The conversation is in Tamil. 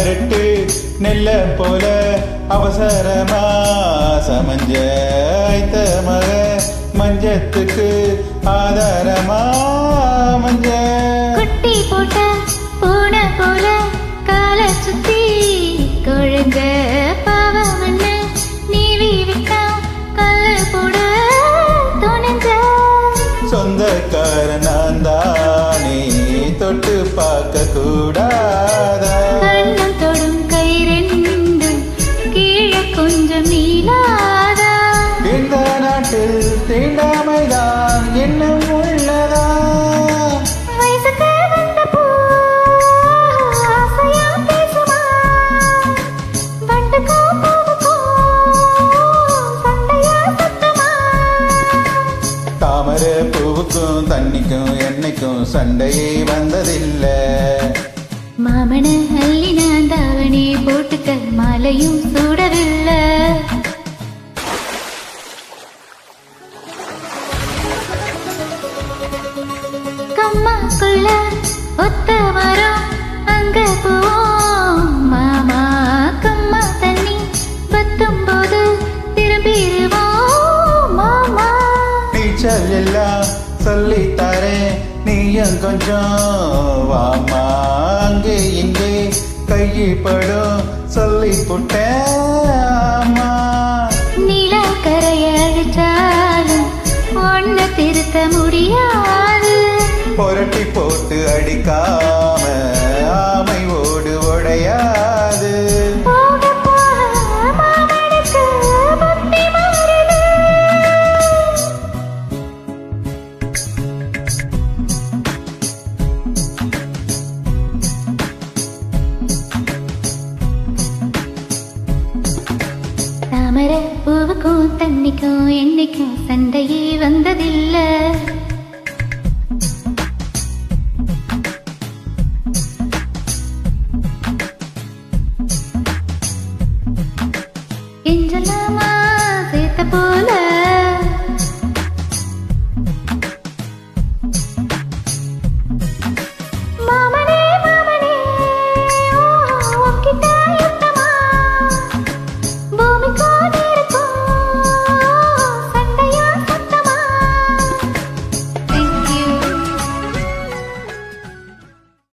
அரட்டு நெல்ல போல அவசரமா சமஞ்ச ஐத்த மக மஞ்சத்துக்கு ஆதாரமா மஞ்ச குட்டி போட்ட பூனை போல காலை சுத்தி கொழுங்க பாவமண்ணு நீவி விட்டா கல்லு போட துணிஞ்ச சொந்தக்காரன் நான் தானே தொட்டு பார்க்க கூடாதா கண்ணம் தொடும் கை ரெண்டும் கீழே கொஞ்சம் நீளாதா இந்த நாட்டில் தீண்டாமைதான் இன்னும் உள்ளதா வயசுக்கு வந்த பூ ஆசையா பேசுமா வண்டுக்கோ பூவுக்கோ சண்டையா சத்தமா தாமரை பூவுக்கும் தண்ணிக்கும் என்னைக்கும் சண்டையே வந்ததில்லை மாமன அள்ளின தாவணி போட்டுக்க மாலையும் சூடவில்லை கம்மாக்குள்ள ஒத்த மரம் அங்க போவோம் மாமா கம்மா தண்ணி பத்தும் போது திரும்பிடுவோம் மாமா நீச்சல் எல்லாம் சொல்லித்தாரேன் நீயும் கொஞ்சம் வாமா அங்கே இங்கே கைப்படும் சொல்லி புட்டேன் நிலக்கரைய அழிச்சாலும் ஒன்ன திருத்த முடியாது புரட்டி போட்டு அடிக்காம ஆமை ஓடு உடையாது போக போக மாமனுக்கு புத்தி மாறுது தாமரை பூவுக்கும் தண்ணிக்கும் என்னைக்கும் சண்டையே வந்ததில்லை என்றலாமா சேர்த்த போல